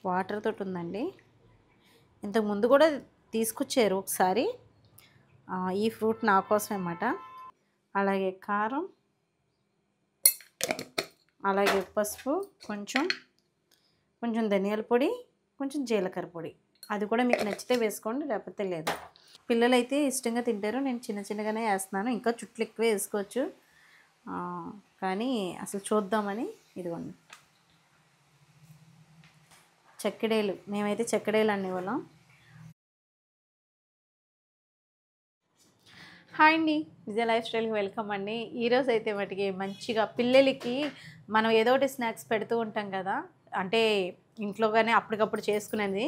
Water తోటి ఉందండి. ఇంతకు ముందు కూడా తీసుకొచ్చారు ఒకసారి. ఈ ఫ్రూట్ నా కోసమే అన్నమాట. అలాగే కారం, అలాగే పసుపు, కొంచెం ధనియాల పొడి, కొంచెం జీలకర్ర పొడి. అది కూడా మీకు నచ్చితే వేసుకోండి, లేకపోతే లేదు. పిల్లలైతే ఇష్టంగా తింటారు. నేను చిన్నగానే వేస్తున్నాను. ఇంకా చుట్లు ఎక్కువే వేసుకోవచ్చు, కానీ అసలు చూద్దామని. ఇదిగోండి చెక్కడేలు. మేమైతే చెక్కడేలు అనేవాళ్ళం. హాయ్ అండి, విజయ లైఫ్ స్టైల్కి వెల్కమ్ అండి. ఈరోజు అయితే మటుకి మంచిగా పిల్లలకి మనం ఏదో ఒకటి స్నాక్స్ పెడుతూ ఉంటాం కదా, అంటే ఇంట్లోగానే అప్పటికప్పుడు చేసుకునేది.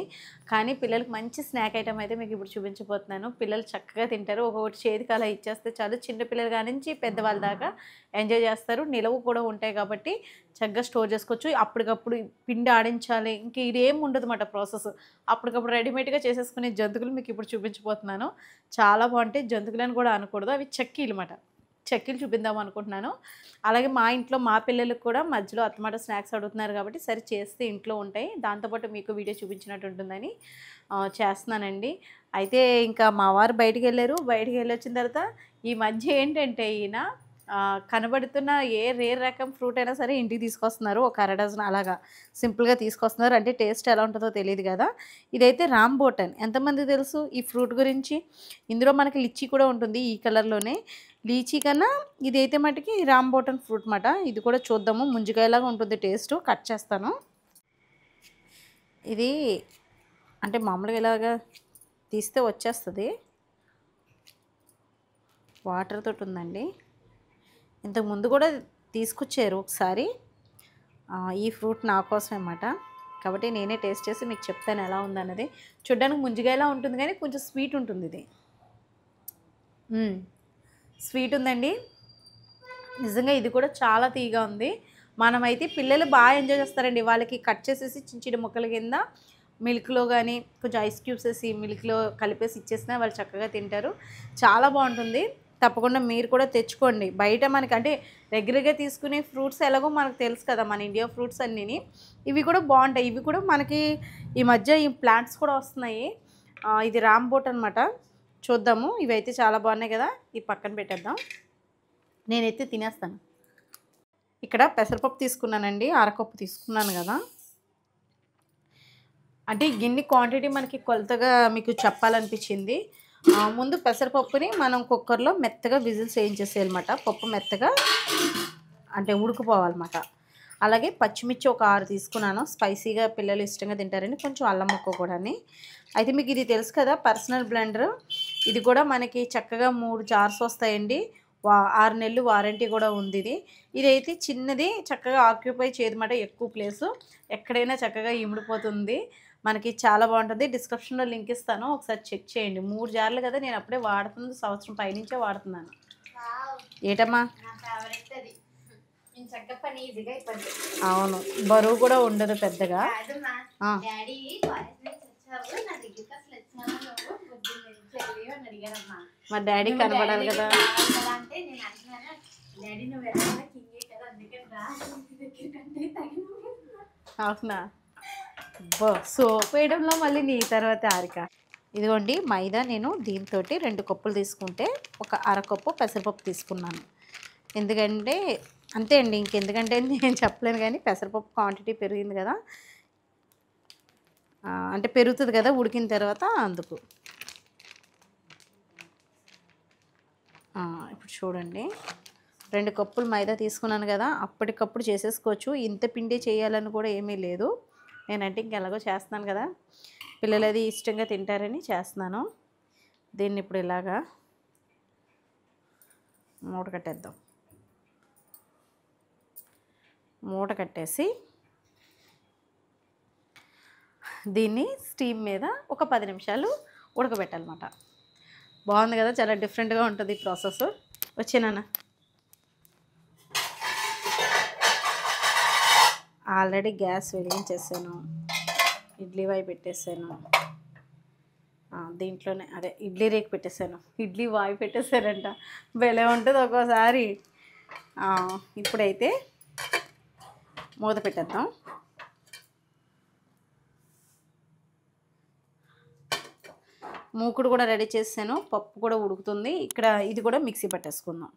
కానీ పిల్లలకి మంచి స్నాక్ ఐటమ్ అయితే మీకు ఇప్పుడు చూపించబోతున్నాను. పిల్లలు చక్కగా తింటారు. ఒక్కొక్కటి చేతికి అలా ఇచ్చేస్తే చాలు, చిన్నపిల్లల కాడి నుంచి పెద్దవాళ్ళ దాకా ఎంజాయ్ చేస్తారు. నిలవ కూడా ఉంటాయి కాబట్టి చక్కగా స్టోర్ చేసుకోవచ్చు. అప్పటికప్పుడు పిండి ఆడించాలి, ఇంక ఇదేం ఉండదు అన్నమాట ప్రాసెస్. అప్పటికప్పుడు రెడీమేడ్గా చేసేసుకునే జంతుకులు మీకు ఇప్పుడు చూపించబోతున్నాను. చాలా బాగుంటాయి. జంతుకులని కూడా అనకూడదు, అవి చెక్కీలు అన్నమాట. చెక్కీలు చూపిద్దాం అనుకుంటున్నాను. అలాగే మా ఇంట్లో మా పిల్లలకు కూడా మధ్యలో అత్తమాట స్నాక్స్ అడుగుతున్నారు కాబట్టి సరే చేస్తే ఇంట్లో ఉంటాయి, దాంతోపాటు మీకు వీడియో చూపించినట్టు ఉంటుందని చేస్తున్నానండి. అయితే ఇంకా మా వారు బయటికి వెళ్ళొచ్చిన తర్వాత ఈ మధ్య ఏంటంటే ఈయన కనబడుతున్న ఏ రేర్ రకం ఫ్రూట్ అయినా సరే ఇంటికి తీసుకొస్తున్నారు. ఒక అర డజన్ అలాగా సింపుల్గా తీసుకొస్తున్నారు. అంటే టేస్ట్ ఎలా ఉంటుందో తెలియదు కదా. ఇదైతే రాంబోటన్. ఎంతమంది తెలుసు ఈ ఫ్రూట్ గురించి? ఇందులో మనకి లిచ్చీ కూడా ఉంటుంది ఈ కలర్లోనే. లీచీ కన్నా ఇదైతే మటుకి రాంబోటన్ ఫ్రూట్ మాట. ఇది కూడా చూద్దాము. ముంజికాయలాగా ఉంటుంది టేస్ట్. కట్ చేస్తాను. ఇది అంటే మామూలుగా ఇలాగా తీస్తే వచ్చేస్తుంది. వాటర్ తోటి ఉందండి. ఇంతకు ముందు కూడా తీసుకొచ్చారు ఒకసారి. ఈ ఫ్రూట్ నా కోసమే అన్నమాట. కాబట్టి నేనే టేస్ట్ చేసి మీకు చెప్తాను ఎలా ఉందన్నది. చూడ్డానికి ముంజిగాయలా ఉంటుంది కానీ కొంచెం స్వీట్ ఉంటుంది. ఇది స్వీట్ ఉందండి నిజంగా. ఇది కూడా చాలా తీయగా ఉంది. మనమైతే పిల్లలు బాగా ఎంజాయ్ చేస్తారండి. వాళ్ళకి కట్ చేసేసి చిన్న ముక్కల కింద మిల్క్లో కానీ కొంచెం ఐస్ క్యూబ్స్ వేసి మిల్క్లో కలిపేసి ఇచ్చేసినా వాళ్ళు చక్కగా తింటారు. చాలా బాగుంటుంది. తప్పకుండా మీరు కూడా తెచ్చుకోండి. బయట మనకి అంటే రెగ్యులర్గా తీసుకునే ఫ్రూట్స్ ఎలాగో మనకు తెలుసు కదా, మన ఇండియా ఫ్రూట్స్ అన్నీ. ఇవి కూడా బాగుంటాయి. ఇవి కూడా మనకి ఈ మధ్య ఈ ప్లాంట్స్ కూడా వస్తున్నాయి. ఇది రాంబోట్ అనమాట. చూద్దాము. ఇవైతే చాలా బాగున్నాయి కదా, ఇది పక్కన పెట్టేద్దాం. నేనైతే తినేస్తాను. ఇక్కడ పెసరపప్పు తీసుకున్నానండి, అరకప్పు తీసుకున్నాను కదా. అంటే గిన్నె క్వాంటిటీ మనకి కొలతగా మీకు చెప్పాలనిపించింది. ముందు పెసరపప్పుని మనం కుక్కర్లో మెత్తగా విజిల్స్ వేయించేసేయాలన్నమాట. పప్పు మెత్తగా అంటే ఉడికిపోవాలన్నమాట. అలాగే పచ్చిమిర్చి ఒక 6 తీసుకున్నాను. స్పైసీగా పిల్లలు ఇష్టంగా తింటారని. కొంచెం అల్లం ముక్క కూడా. అయితే మీకు ఇది తెలుసు కదా, పర్సనల్ బ్లెండర్. ఇది కూడా మనకి చక్కగా 3 జార్స్ వస్తాయండి. 6 నెలలు వారంటీ కూడా ఉంది. ఇదైతే చిన్నది, చక్కగా ఆక్యుపై చేయదన్నమాట. ఎక్కువ ప్లేసు, ఎక్కడైనా చక్కగా ఇమిడిపోతుంది. మనకి చాలా బాగుంటుంది. డిస్క్రిప్షన్లో లింక్ ఇస్తాను, ఒకసారి చెక్ చేయండి. 3 జార్లు కదా, నేను అప్పుడే వాడుతుంది. సంవత్సరం పైనుంచే వాడుతున్నాను. ఏటమ్మా? అవును, బరువు కూడా ఉండదు పెద్దగా. మా డాడీ కనపడాలి కదా. అవునా? సోప్ వేయడంలో మళ్ళీ నీ తర్వాత ఆరిక. ఇదిగోండి మైదా. నేను దీంతో 2 కప్పులు తీసుకుంటే ఒక అరకప్పు పెసరపప్పు తీసుకున్నాను. ఎందుకంటే అంతే అండి, ఇంకెందుకంటే నేను చెప్పలేను. కానీ పెసరపప్పు క్వాంటిటీ పెరిగింది కదా, అంటే పెరుగుతుంది కదా ఉడికిన తర్వాత, అందుకు. ఇప్పుడు చూడండి, 2 కప్పులు మైదా తీసుకున్నాను కదా. అప్పటికప్పుడు చేసేసుకోవచ్చు. ఇంత పిండి చేయాలని కూడా ఏమీ లేదు. నేనంటే ఇంకెలాగో చేస్తున్నాను కదా, పిల్లలు అది ఇష్టంగా తింటారని చేస్తున్నాను. దీన్ని ఇప్పుడు ఇలాగా మూట కట్టేద్దాం. మూట కట్టేసి దీన్ని స్టీమ్ మీద ఒక 10 నిమిషాలు ఉడకబెట్టాలన్నమాట. బాగుంది కదా, చాలా డిఫరెంట్గా ఉంటుంది ప్రాసెస్. వచ్చేనా? ఆల్రెడీ గ్యాస్ వెలిగించేసాను, ఇడ్లీ వాయి పెట్టేసాను. దీంట్లోనే అదే ఇడ్లీ రేకు పెట్టేశాను. ఇడ్లీ వాయి పెట్టేశారంట. భలే ఉంటుంది ఒక్కోసారి. ఇప్పుడైతే మూత పెట్టేద్దాం. మూకుడు కూడా రెడీ చేసాను, పప్పు కూడా ఉడుకుతుంది. ఇక్కడ ఇది కూడా మిక్సీ పట్టేసుకుందాం.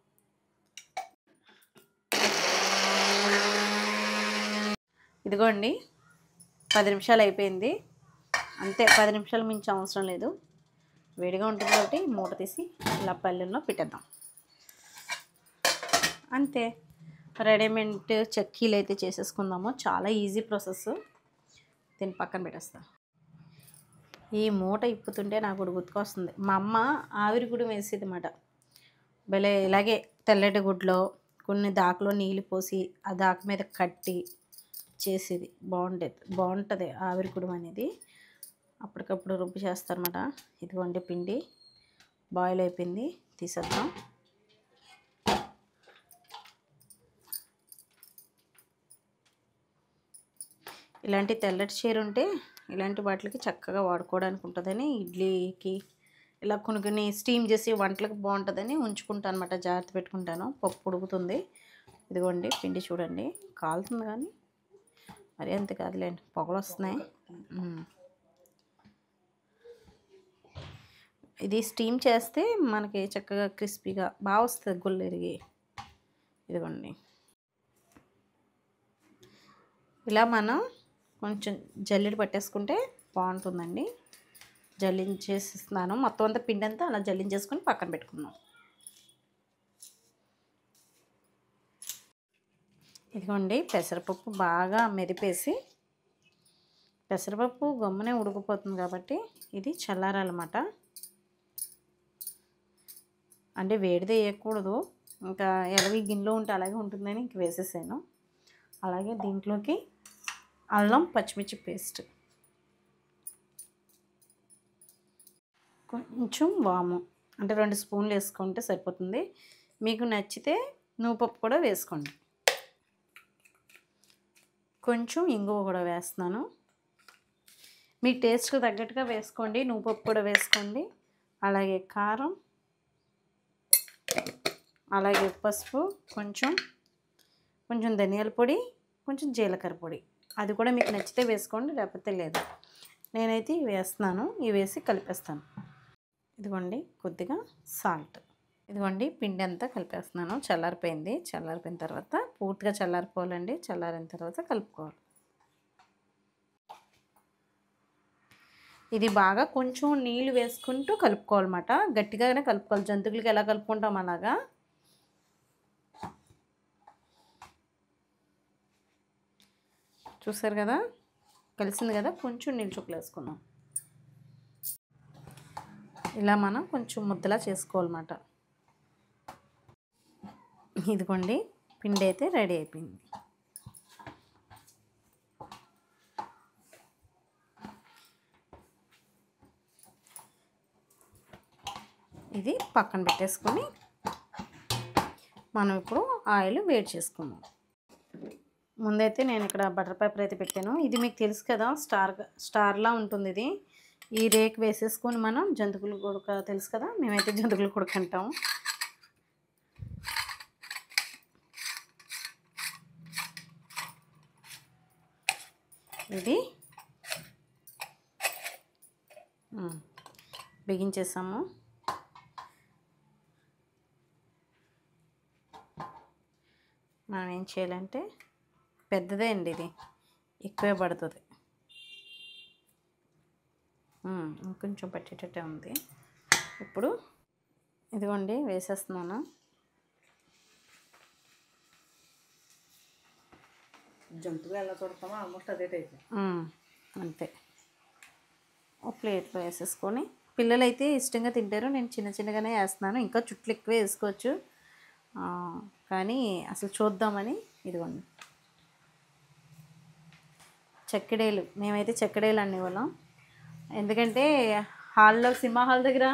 ఇదిగోండి 10 నిమిషాలు అయిపోయింది. అంతే, 10 నిమిషాలు మించి అవసరం లేదు. వేడిగా ఉంటుంది కాబట్టి మూట తీసి ఇలా పల్లెల్లో పెట్టేద్దాం. అంతే, రెడీమేడ్ చెక్కీలు అయితే చేసేసుకుందాము. చాలా ఈజీ ప్రాసెస్. దీన్ని పక్కన పెట్టేస్తా. ఈ మూట ఇప్పుతుంటే నాకు కూడా గుర్తుకొస్తుంది, మా అమ్మ ఆవిరి గుడి వేసేది అన్నమాట. భలే ఇలాగే తెల్లటి గుడ్లో కొన్ని దాకలో నీళ్ళు పోసి ఆ దాక మీద కట్టి చేసేది. బాగుంటుంది ఆవిరి గుడి అనేది. అప్పటికప్పుడు రుబ్బి చేస్తారన్నమాట. ఇదిగోండి పిండి బాయిల్ అయిపోయింది, తీసేద్దాం. ఇలాంటి తెల్లటి చీర ఉంటే ఇలాంటి వాటికి చక్కగా వాడుకోవడానికి ఉంటుందని, ఇడ్లీకి ఇలా కొన్ని స్టీమ్ చేసి వంటలకు బాగుంటుందని ఉంచుకుంటాను అనమాట. జాగ్రత్త పెట్టుకుంటాను. పప్పు ఉడుకుతుంది. ఇదిగోండి పిండి చూడండి, కాలుతుంది కానీ మరి అంతే కాదులేండి, పొగలు వస్తున్నాయి. ఇది స్టీమ్ చేస్తే మనకి చక్కగా క్రిస్పీగా బాగా వస్తుంది, గుల్లెరిగి. ఇదిగోండి ఇలా మనం కొంచెం జల్లెడ పట్టేసుకుంటే బాగుంటుందండి. జల్లించేస్తున్నాను మొత్తం అంతా, పిండి అంతా అలా జల్లించేసుకొని పక్కన పెట్టుకుందాం. ఇదిగోండి పెసరపప్పు బాగా మెదిపేసి, పెసరపప్పు గమ్మునే ఉడికిపోతుంది కాబట్టి ఇది చల్లారాలన్నమాట. అంటే వేడిదే వేయకూడదు, ఇంకా ఎలవి గిన్నెలో ఉంటే అలాగే ఉంటుందని ఇంక వేసేసాను. అలాగే దీంట్లోకి అల్లం పచ్చిమిర్చి పేస్ట్, కొంచెం వాము, అంటే 2 స్పూన్లు వేసుకుంటే సరిపోతుంది. మీకు నచ్చితే నువ్వుపప్పు కూడా వేసుకోండి. కొంచెం ఇంగువ కూడా వేస్తున్నాను. మీ టేస్ట్కి తగ్గట్టుగా వేసుకోండి. నువ్వుపప్పు కూడా వేసుకోండి. అలాగే కారం, అలాగే పసుపు, కొంచెం ధనియాల పొడి, కొంచెం జీలకర్ర పొడి. అది కూడా మీకు నచ్చితే వేసుకోండి, లేకపోతే లేదు. నేనైతే ఇవి వేస్తున్నాను. ఇవి వేసి కలిపేస్తాను. ఇదిగోండి కొద్దిగా సాల్ట్. ఇదిగోండి పిండి అంతా కలిపేస్తున్నాను. చల్లారిపోయింది. చల్లారిపోయిన తర్వాత పూర్తిగా చల్లారిపోవాలండి. చల్లారిన తర్వాత కలుపుకోవాలి. ఇది బాగా కొంచెం నీళ్ళు వేసుకుంటూ కలుపుకోవాలన్నమాట. గట్టిగానే కలుపుకోవాలి. జంతువులకి ఎలా కలుపుకుంటాం అలాగా. చూసారు కదా, కలిసింది కదా. కొంచెం నీళ్ళు చుక్కలు వేసుకుందాం. ఇలా మనం కొంచెం ముద్దలా చేసుకోవాలన్నమాట. ఇదిగోండి పిండి అయితే రెడీ అయిపోయింది. ఇది పక్కన పెట్టేసుకొని మనం ఇప్పుడు ఆయిల్ వేడి చేసుకుందాం. ముందైతే నేను ఇక్కడ బటర్ పేపర్ అయితే పెట్టాను. ఇది మీకు తెలుసు కదా, స్టార్లా ఉంటుంది ఇది. ఈ రేక్ వేసేసుకొని మనం జంతువులు కొడుక తెలుసు కదా, మేమైతే జంతువులు కొడుక అంటాము. ఇది బిగించేసాము. మనం ఏం చేయాలంటే, పెద్దదే అండి ఇది, ఎక్కువే పడుతుంది. ఇంకొంచెం పట్టేటట్టే ఉంది. ఇప్పుడు ఇదిగోండి వేసేస్తున్నాను. జంతువులు ఎలా చూడతామో ఆల్మోస్ట్ అదే టైప్. అంతే. ఒక ప్లేట్లో వేసేసుకొని, పిల్లలైతే ఇష్టంగా తింటారు. నేను చిన్నగానే వేస్తున్నాను. ఇంకా చుట్లు ఎక్కువే వేసుకోవచ్చు, కానీ అసలు చూద్దామని. ఇదిగోండి చెక్కడేలు, మేమైతే చెక్కడేలు అనేవాళ్ళం. ఎందుకంటే హాల్లో, సినిమా హాల్ దగ్గర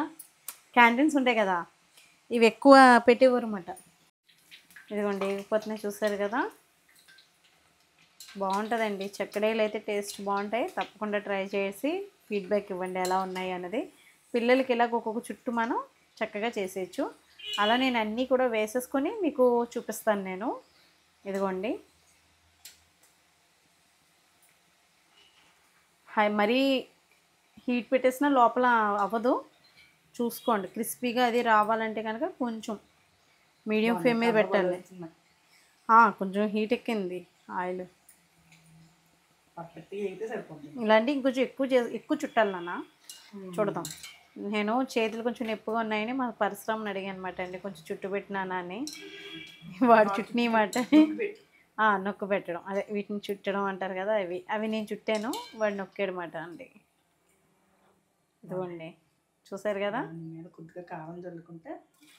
క్యాంటీన్స్ ఉంటాయి కదా, ఇవి ఎక్కువ పెట్టేవారు అన్నమాట. ఇదిగోండి వేగిపోతున్నాయి, చూసారు కదా. బాగుంటుందండి చెక్కడేలు అయితే, టేస్ట్ బాగుంటాయి. తప్పకుండా ట్రై చేసి ఫీడ్బ్యాక్ ఇవ్వండి ఎలా ఉన్నాయి అన్నది. పిల్లలకి ఇలాగ ఒక్కొక్క చుట్టూ మనం చక్కగా చేసేయచ్చు. అలా నేను అన్నీ కూడా వేసేసుకొని మీకు చూపిస్తాను నేను. ఇదిగోండి మరీ హీట్ పెట్టేసిన లోపల అవ్వదు, చూసుకోండి. క్రిస్పీగా అది రావాలంటే కనుక కొంచెం మీడియం ఫ్లేమ్ మీద పెట్టాలి. కొంచెం హీట్ ఎక్కింది ఆయిల్. పర్ఫెక్ట్గా అయితే సరిపోతుంది. ఇలాంటి ఇంకొంచెం ఎక్కువ చుట్టాలి నాన్న. చూడదాం. నేను చేతులు కొంచెం నొప్పిగా ఉన్నాయని మా పరిశ్రమను అడిగాను అనమాట అండి, కొంచెం చుట్టు పెట్టినానా అని. వాడు చుట్టిన మాట నొక్కు పెట్టడం, అదే వీటిని చుట్టడం అంటారు కదా, అవి నేను చుట్టాను, వాడు నొక్కాడమాట అండి. ఇదిగోండి చూసారు కదా. మీద కొద్దిగా కారం చల్లుకుంటే,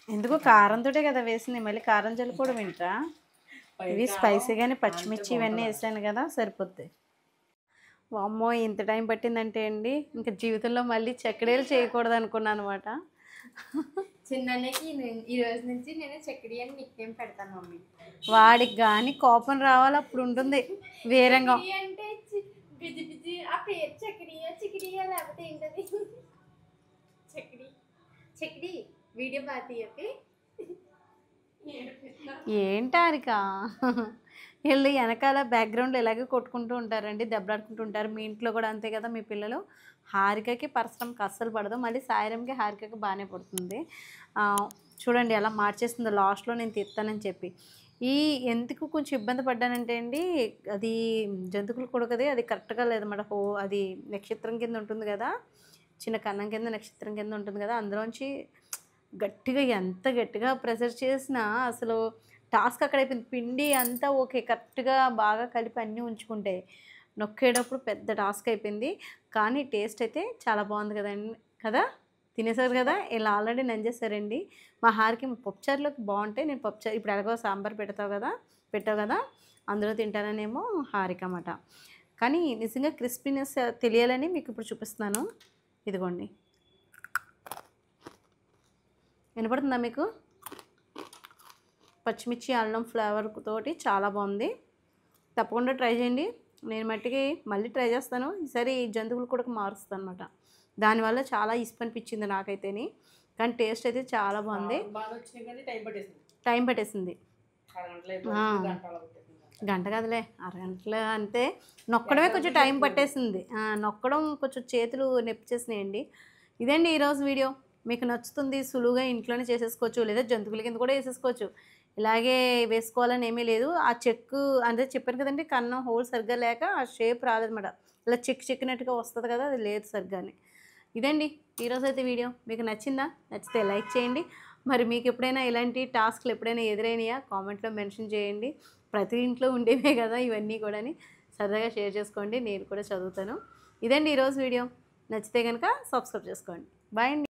ఎందుకు కారంతోటే కదా వేసింది, మళ్ళీ కారం చల్లుకోవడం ఏంట్రా. ఇవి స్పైసీగానే పచ్చిమిర్చి ఇవన్నీ వేసాను కదా, సరిపోద్ది. అమ్మో ఇంత టైం పట్టిందంటే అండి, ఇంకా జీవితంలో మళ్ళీ చక్కడీలు చేయకూడదు అనుకున్నాను అనమాట. చిన్నకి ఈ రోజు నుంచి నేను చక్కడి అని నిక్నేమ్ పెడతాను మమ్మీ. వాడికి కానీ కోపం రావాలి, అప్పుడు ఉంటుంది వేరంగా. అంటే బిజి బిజి ఆ పేరు చక్కడియా చిక్కడియా లేకపోతే ఏంటది చక్కడి చక్కడి వీడియో బాగా తీయపి. ఏంటారిక వీళ్ళు వెనకాల బ్యాక్గ్రౌండ్లో ఇలాగే కొట్టుకుంటూ ఉంటారండి, దెబ్బలాడుకుంటూ ఉంటారు. మీ ఇంట్లో కూడా అంతే కదా మీ పిల్లలు. హారికకి పరస్పరంకి అస్సలు పడదు, మళ్ళీ సాయిరంకి హారికకి బాగానే పడుతుంది. చూడండి ఎలా మార్చేస్తుందో లాస్ట్లో నేను తీస్తానని చెప్పి. ఎందుకు కొంచెం ఇబ్బంది పడ్డానంటే అండి, అది జంతువులు కొడుకది అది కరెక్ట్గా లేదన్నమాట. అది నక్షత్రం కింద ఉంటుంది కదా, చిన్న కన్నం కింద నక్షత్రం కింద ఉంటుంది కదా, అందులోంచి గట్టిగా ఎంత గట్టిగా ప్రెషర్ చేసినా అసలు టాస్క్ అక్కడ అయిపోయింది. పిండి అంతా ఓకే కరెక్ట్గా బాగా కలిపి అన్నీ ఉంచుకుంటే నొక్కేటప్పుడు పెద్ద టాస్క్ అయిపోయింది. కానీ టేస్ట్ అయితే చాలా బాగుంది కదండి కదా. తినేసారు కదా, ఇలా ఆల్రెడీ నంచేసారండి. మా హారికి పప్పుచారులోకి బాగుంటాయి. నేను పప్పుచారు ఇప్పుడు ఎలాగో సాంబార్ పెట్టావు కదా అందులో తింటాననేమో హారిక అన్నమాట. కానీ నిజంగా క్రిస్పీనెస్ తెలియాలని మీకు ఇప్పుడు చూపిస్తున్నాను. ఇదిగోండి, వినపడుతుందా మీకు? పచ్చిమిర్చి అల్లం ఫ్లేవర్ తోటి చాలా బాగుంది. తప్పకుండా ట్రై చేయండి. నేను మట్టికి మళ్ళీ ట్రై చేస్తాను. ఈసారి జంతువులు కూడా మారుస్తాను అనమాట. దానివల్ల చాలా ఇసుపు అనిపించింది నాకైతేని, కానీ టేస్ట్ అయితే చాలా బాగుంది. టైం పట్టేసింది. గంట కదలే, అరగంటలో అంతే. నొక్కడమే కొంచెం టైం పట్టేసింది. నొక్కడం కొంచెం చేతులు నొప్పి చేసినాయండి. ఇదండి ఈరోజు వీడియో. మీకు నచ్చుతుంది, సులువుగా ఇంట్లోనే చేసేసుకోవచ్చు, లేదా జంతువుల కింద కూడా వేసేసుకోవచ్చు. ఇలాగే వేసుకోవాలని ఏమీ లేదు. ఆ చెక్కు అంటే చెప్పాను కదండి, కన్నం హోల్ సరిగ్గా లేక ఆ షేప్ రాలేదన్నమాట. ఇలా చెక్కినట్టుగా వస్తుంది కదా, అది లేదు సరిగ్గానే. ఇదండి ఈరోజు అయితే వీడియో. మీకు నచ్చిందా? నచ్చితే లైక్ చేయండి. మరి మీకు ఎప్పుడైనా ఇలాంటి టాస్క్లు ఎప్పుడైనా ఎదురైనాయా కామెంట్లో మెన్షన్ చేయండి. ప్రతి ఇంట్లో ఉండేవే కదా ఇవన్నీ కూడా, సరదాగా షేర్ చేసుకోండి, నేను కూడా చదువుతాను. ఇదండి ఈరోజు వీడియో. నచ్చితే కనుక సబ్స్క్రైబ్ చేసుకోండి. బాయ్ అండి.